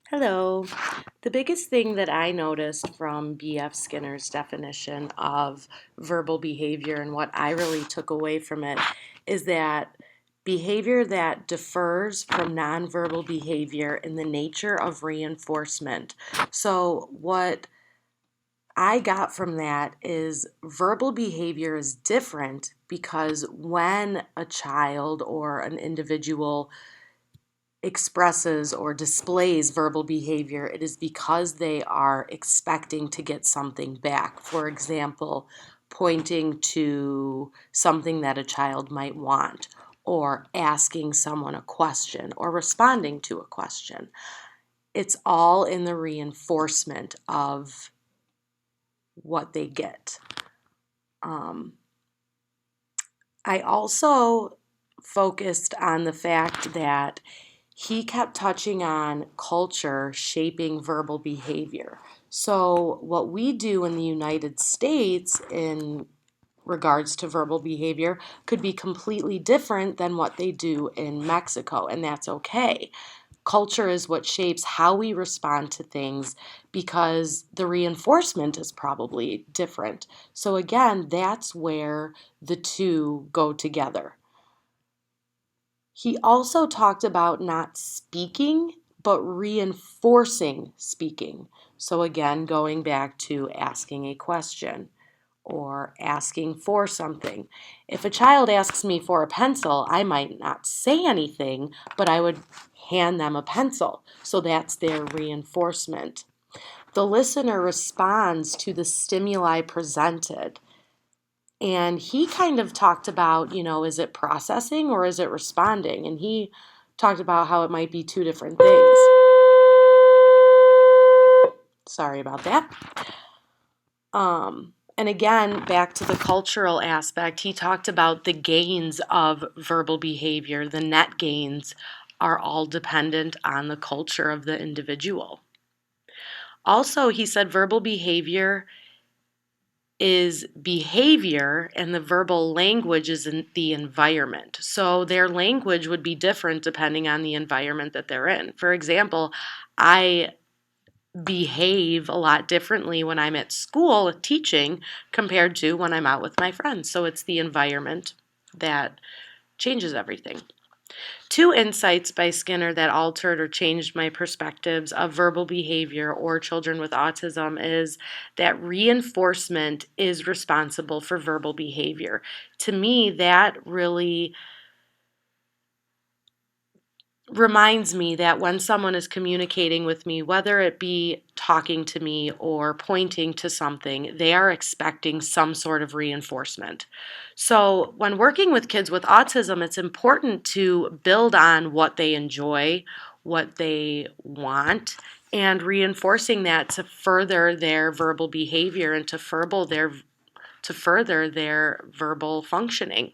Hello. The biggest thing that I noticed from B.F. Skinner's definition of verbal behavior and what I really took away from it is that behavior that differs from nonverbal behavior in the nature of reinforcement. So, what I got from that is verbal behavior is different because when a child or an individual expresses or displays verbal behavior, it is because they are expecting to get something back. For example, pointing to something that a child might want, or asking someone a question, or responding to a question. It's all in the reinforcement of what they get. Um, I also focused on the fact that he kept touching on culture shaping verbal behavior. So, what we do in the United States in regards to verbal behavior could be completely different than what they do in Mexico, and that's okay. Culture is what shapes how we respond to things because the reinforcement is probably different. So, again, that's where the two go together. He also talked about not speaking, but reinforcing speaking. So, again, going back to asking a question or asking for something. If a child asks me for a pencil, I might not say anything, but I would hand them a pencil. So, that's their reinforcement. The listener responds to the stimuli presented. And he kind of talked about, is it processing or is it responding? And he talked about how it might be two different things. Sorry about that. And again, back to the cultural aspect, he talked about the gains of verbal behavior. The net gains are all dependent on the culture of the individual. Also, he said verbal behavior is behavior and the verbal language is in the environment. So their language would be different depending on the environment that they're in. For example, I behave a lot differently when I'm at school teaching compared to when I'm out with my friends. So it's the environment that changes everything. Two insights by Skinner that altered or changed my perspectives of verbal behavior or children with autism is that reinforcement is responsible for verbal behavior. To me, that really reminds me that when someone is communicating with me, whether it be talking to me or pointing to something, they are expecting some sort of reinforcement. So, when working with kids with autism, it's important to build on what they enjoy, what they want, and reinforcing that to further their verbal behavior and to further their verbal functioning.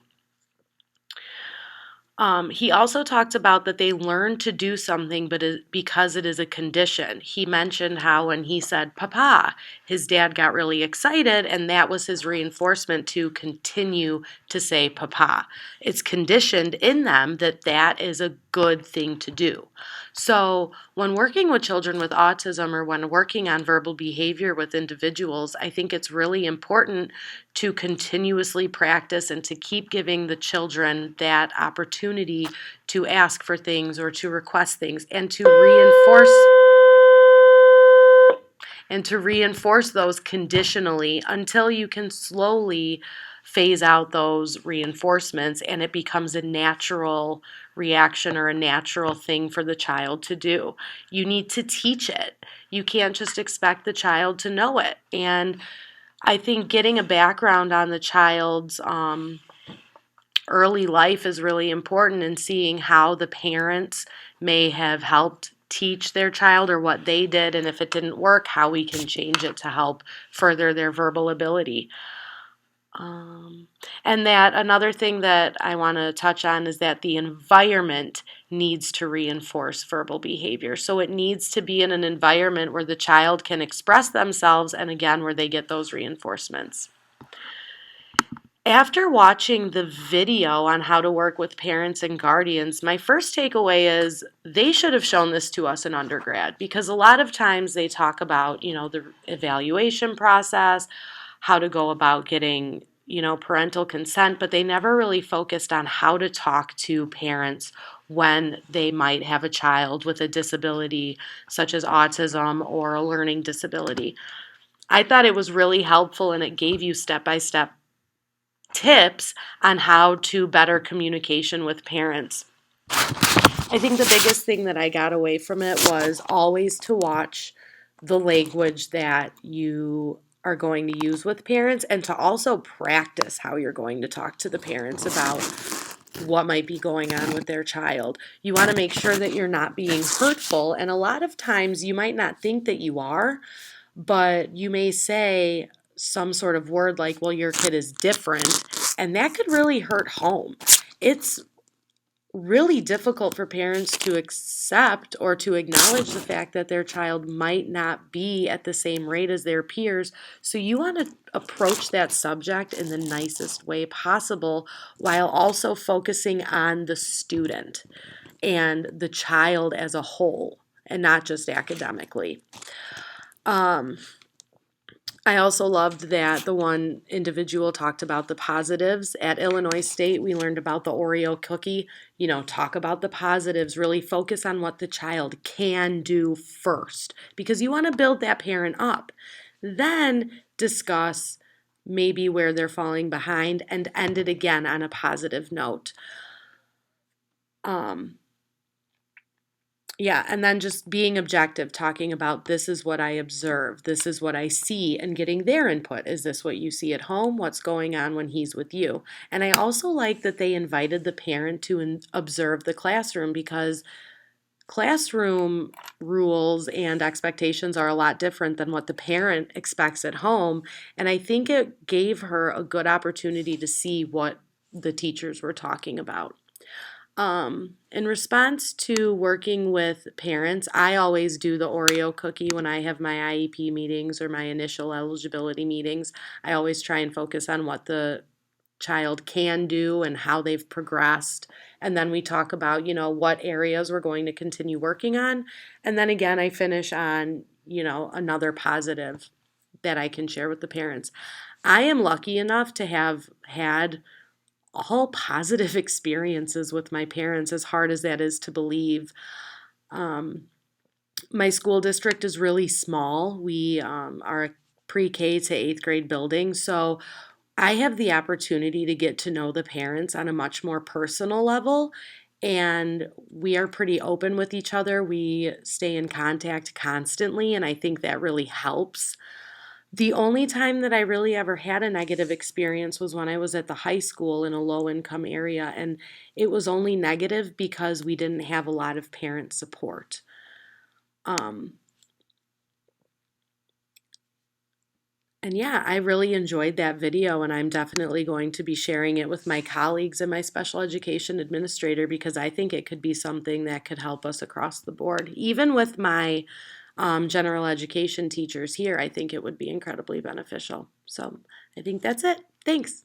He also talked about that they learn to do something because it is a condition. He mentioned how when he said "Papa," his dad got really excited, and that was his reinforcement to continue to say "Papa." It's conditioned in them that that is a good thing to do. So, when working with children with autism or when working on verbal behavior with individuals, I think it's really important to continuously practice and to keep giving the children that opportunity to ask for things or to request things and to reinforce those conditionally until you can slowly phase out those reinforcements and it becomes a natural reaction or a natural thing for the child to do. You need to teach it. You can't just expect the child to know it. And I think getting a background on the child's early life is really important and seeing how the parents may have helped teach their child or what they did, and if it didn't work, how we can change it to help further their verbal ability. Um, and that another thing that I want to touch on is that the environment needs to reinforce verbal behavior. So it needs to be in an environment where the child can express themselves and again, where they get those reinforcements. After watching the video on how to work with parents and guardians, my first takeaway is they should have shown this to us in undergrad because a lot of times they talk about, the evaluation process, how to go about getting, parental consent, but they never really focused on how to talk to parents when they might have a child with a disability such as autism or a learning disability. I thought it was really helpful and it gave you step by step tips on how to better communication with parents. I think the biggest thing that I got away from it was always to watch the language that you are going to use with parents and to also practice how you're going to talk to the parents about what might be going on with their child. You want to make sure that you're not being hurtful, and a lot of times you might not think that you are, but you may say some sort of word like, well, your kid is different, and that could really hurt home. It's really difficult for parents to accept or to acknowledge the fact that their child might not be at the same rate as their peers. So you want to approach that subject in the nicest way possible while also focusing on the student and the child as a whole and not just academically. Um, I also loved that the one individual talked about the positives. At Illinois State, we learned about the Oreo cookie. Talk about the positives, really focus on what the child can do first because you want to build that parent up. Then discuss maybe where they're falling behind and end it again on a positive note. Um, Yeah, and then just being objective, talking about this is what I observe, this is what I see, and getting their input. Is this what you see at home? What's going on when he's with you? And I also like that they invited the parent to observe the classroom because classroom rules and expectations are a lot different than what the parent expects at home. And I think it gave her a good opportunity to see what the teachers were talking about. In response to working with parents, I always do the Oreo cookie when I have my IEP meetings or my initial eligibility meetings. I always try and focus on what the child can do and how they've progressed. And then we talk about, what areas we're going to continue working on. And then again, I finish on, another positive that I can share with the parents. I am lucky enough to have had all positive experiences with my parents, as hard as that is to believe. Um, my school district is really small. We are a pre K to eighth grade building. So I have the opportunity to get to know the parents on a much more personal level. And we are pretty open with each other. We stay in contact constantly. And I think that really helps. The only time that I really ever had a negative experience was when I was at the high school in a low income area, and it was only negative because we didn't have a lot of parent support. Um, and yeah, I really enjoyed that video, and I'm definitely going to be sharing it with my colleagues and my special education administrator because I think it could be something that could help us across the board. Even with my general education teachers here, I think it would be incredibly beneficial. So I think that's it. Thanks.